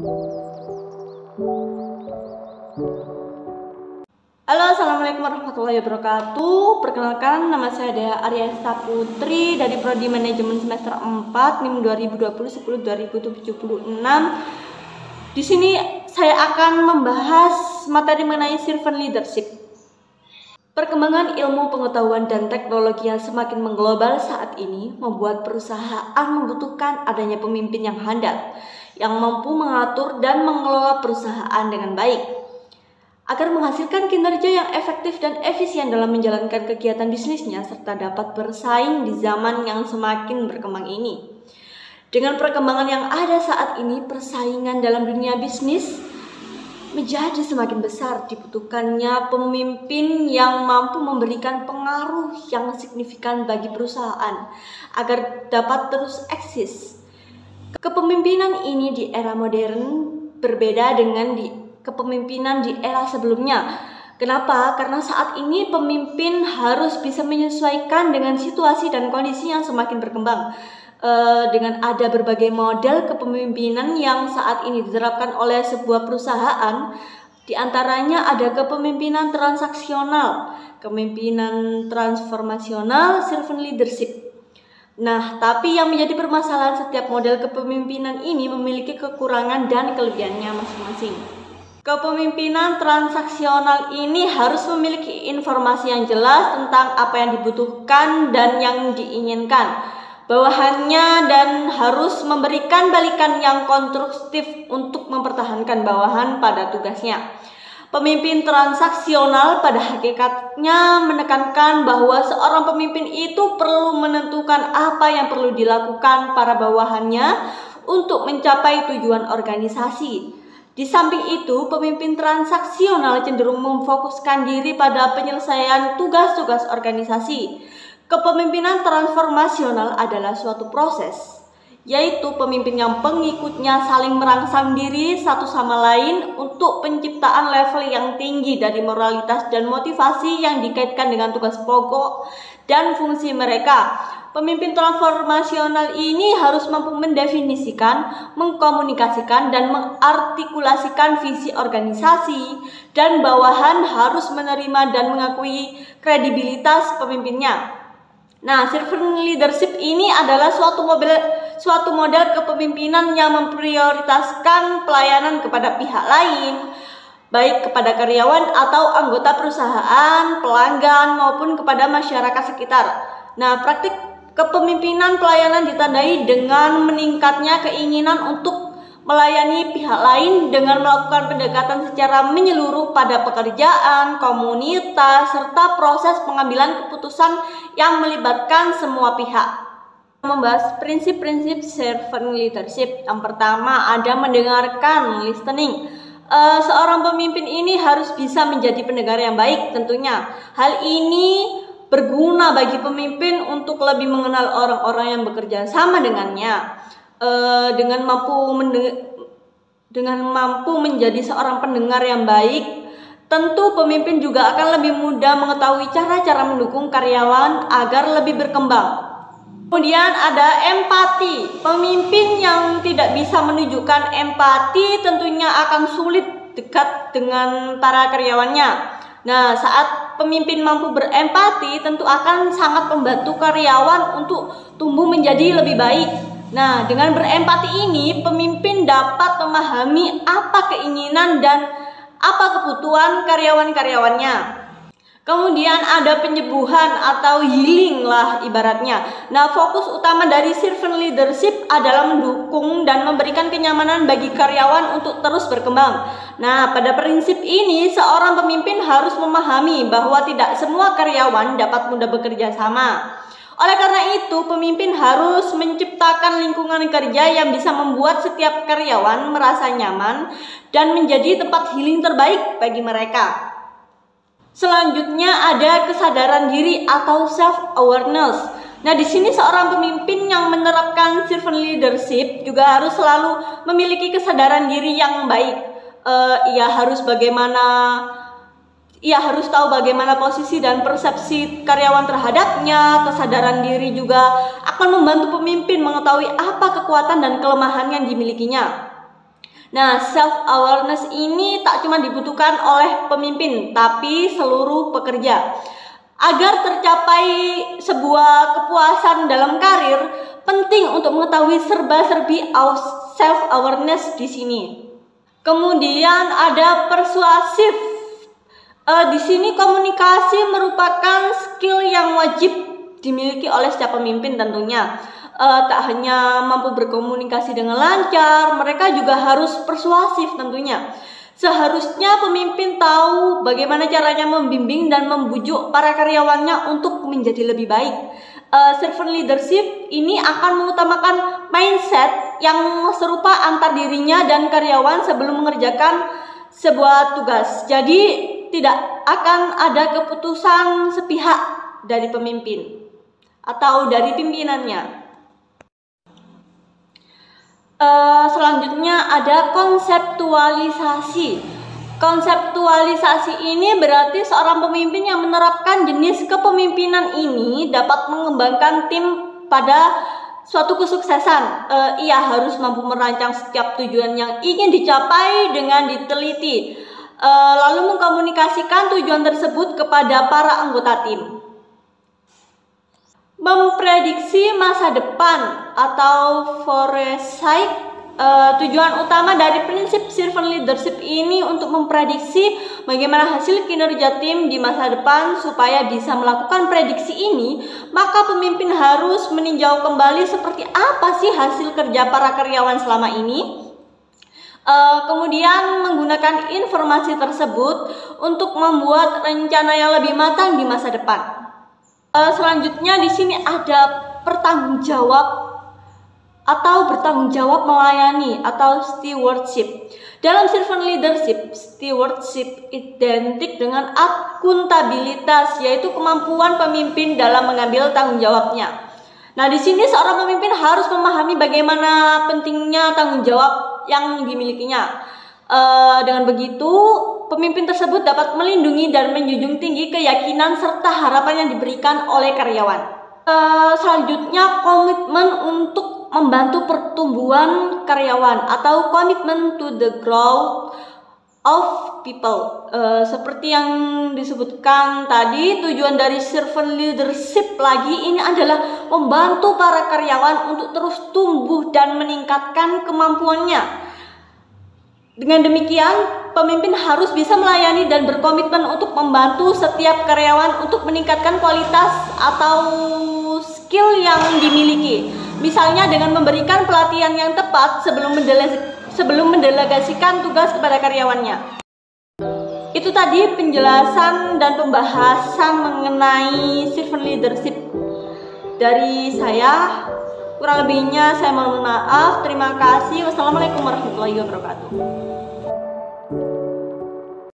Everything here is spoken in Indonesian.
Halo, assalamualaikum warahmatullahi wabarakatuh. Perkenalkan, nama saya Dea Aryasta Putri dari Prodi Manajemen semester 4 NIM 2020-10-2076. Di sini saya akan membahas materi mengenai servant leadership. Perkembangan ilmu pengetahuan dan teknologi yang semakin mengglobal saat ini membuat perusahaan membutuhkan adanya pemimpin yang handal, yang mampu mengatur dan mengelola perusahaan dengan baik agar menghasilkan kinerja yang efektif dan efisien dalam menjalankan kegiatan bisnisnya serta dapat bersaing di zaman yang semakin berkembang ini. Dengan perkembangan yang ada saat ini, persaingan dalam dunia bisnis menjadi semakin besar. Dibutuhkannya pemimpin yang mampu memberikan pengaruh yang signifikan bagi perusahaan agar dapat terus eksis. Kepemimpinan ini di era modern berbeda dengan kepemimpinan di era sebelumnya. Kenapa? Karena saat ini pemimpin harus bisa menyesuaikan dengan situasi dan kondisi yang semakin berkembang. Dengan ada berbagai model kepemimpinan yang saat ini diterapkan oleh sebuah perusahaan, diantaranya ada kepemimpinan transaksional, kepemimpinan transformasional, servant leadership. Nah, tapi yang menjadi permasalahan setiap model kepemimpinan ini memiliki kekurangan dan kelebihannya masing-masing. Kepemimpinan transaksional ini harus memiliki informasi yang jelas tentang apa yang dibutuhkan dan yang diinginkan bawahannya dan harus memberikan balikan yang konstruktif untuk mempertahankan bawahan pada tugasnya. Pemimpin transaksional pada hakikatnya menekankan bahwa seorang pemimpin itu perlu menentukan apa yang perlu dilakukan para bawahannya untuk mencapai tujuan organisasi. Di samping itu, pemimpin transaksional cenderung memfokuskan diri pada penyelesaian tugas-tugas organisasi. Kepemimpinan transformasional adalah suatu proses, yaitu pemimpin yang pengikutnya saling merangsang diri satu sama lain untuk penciptaan level yang tinggi dari moralitas dan motivasi yang dikaitkan dengan tugas pokok dan fungsi mereka. Pemimpin transformasional ini harus mampu mendefinisikan, mengkomunikasikan, dan mengartikulasikan visi organisasi, dan bawahan harus menerima dan mengakui kredibilitas pemimpinnya. Nah, servant leadership ini adalah suatu model kepemimpinan yang memprioritaskan pelayanan kepada pihak lain, baik kepada karyawan atau anggota perusahaan, pelanggan, maupun kepada masyarakat sekitar. Nah, praktik kepemimpinan pelayanan ditandai dengan meningkatnya keinginan untuk melayani pihak lain dengan melakukan pendekatan secara menyeluruh pada pekerjaan, komunitas, serta proses pengambilan keputusan yang melibatkan semua pihak. Membahas prinsip-prinsip servant leadership. Yang pertama ada mendengarkan, listening. Seorang pemimpin ini harus bisa menjadi pendengar yang baik tentunya. Hal ini berguna bagi pemimpin untuk lebih mengenal orang-orang yang bekerja sama dengannya. Dengan mampu menjadi seorang pendengar yang baik, tentu pemimpin juga akan lebih mudah mengetahui cara-cara mendukung karyawan agar lebih berkembang. Kemudian ada empati. Pemimpin yang tidak bisa menunjukkan empati tentunya akan sulit dekat dengan para karyawannya. Nah, saat pemimpin mampu berempati, tentu akan sangat membantu karyawan untuk tumbuh menjadi lebih baik. Nah, dengan berempati ini, pemimpin dapat memahami apa keinginan dan apa kebutuhan karyawan-karyawannya. Kemudian ada penyembuhan atau healing lah ibaratnya. Nah, fokus utama dari servant leadership adalah mendukung dan memberikan kenyamanan bagi karyawan untuk terus berkembang. Nah, pada prinsip ini seorang pemimpin harus memahami bahwa tidak semua karyawan dapat mudah bekerja sama. Oleh karena itu, pemimpin harus menciptakan lingkungan kerja yang bisa membuat setiap karyawan merasa nyaman dan menjadi tempat healing terbaik bagi mereka. Selanjutnya ada kesadaran diri atau self-awareness. Nah, di sini seorang pemimpin yang menerapkan servant leadership juga harus selalu memiliki kesadaran diri yang baik. Ia harus tahu bagaimana posisi dan persepsi karyawan terhadapnya. Kesadaran diri juga akan membantu pemimpin mengetahui apa kekuatan dan kelemahan yang dimilikinya. Nah, self-awareness ini tak cuma dibutuhkan oleh pemimpin, tapi seluruh pekerja. Agar tercapai sebuah kepuasan dalam karir, penting untuk mengetahui serba-serbi self-awareness di sini. Kemudian ada persuasif. Di sini komunikasi merupakan skill yang wajib dimiliki oleh setiap pemimpin tentunya. Tak hanya mampu berkomunikasi dengan lancar, mereka juga harus persuasif tentunya. Seharusnya pemimpin tahu bagaimana caranya membimbing dan membujuk para karyawannya untuk menjadi lebih baik. Servant leadership ini akan mengutamakan mindset yang serupa antar dirinya dan karyawan sebelum mengerjakan sebuah tugas. Jadi tidak akan ada keputusan sepihak dari pemimpin atau dari pimpinannya. Selanjutnya ada konseptualisasi. Konseptualisasi ini berarti seorang pemimpin yang menerapkan jenis kepemimpinan ini dapat mengembangkan tim pada suatu kesuksesan. Ia harus mampu merancang setiap tujuan yang ingin dicapai dengan diteliti, lalu mengkomunikasikan tujuan tersebut kepada para anggota tim. Memprediksi masa depan atau foresight. Tujuan utama dari prinsip servant leadership ini untuk memprediksi bagaimana hasil kinerja tim di masa depan. Supaya bisa melakukan prediksi ini, maka pemimpin harus meninjau kembali seperti apa sih hasil kerja para karyawan selama ini. Kemudian menggunakan informasi tersebut untuk membuat rencana yang lebih matang di masa depan. Selanjutnya di sini ada bertanggung jawab melayani atau stewardship. Dalam servant leadership, stewardship identik dengan akuntabilitas, yaitu kemampuan pemimpin dalam mengambil tanggung jawabnya. Nah, di sini seorang pemimpin harus memahami bagaimana pentingnya tanggung jawab yang dimilikinya. Dengan begitu, pemimpin tersebut dapat melindungi dan menjunjung tinggi keyakinan serta harapan yang diberikan oleh karyawan. Selanjutnya, komitmen untuk membantu pertumbuhan karyawan atau komitmen to the growth of people. Seperti yang disebutkan tadi, tujuan dari servant leadership lagi ini adalah membantu para karyawan untuk terus tumbuh dan meningkatkan kemampuannya. Dengan demikian, pemimpin harus bisa melayani dan berkomitmen untuk membantu setiap karyawan untuk meningkatkan kualitas atau skill yang dimiliki. Misalnya dengan memberikan pelatihan yang tepat sebelum mendelegasikan tugas kepada karyawannya. Itu tadi penjelasan dan pembahasan mengenai servant leadership dari saya. Kurang lebihnya saya mohon maaf. Terima kasih. Wassalamualaikum warahmatullahi wabarakatuh.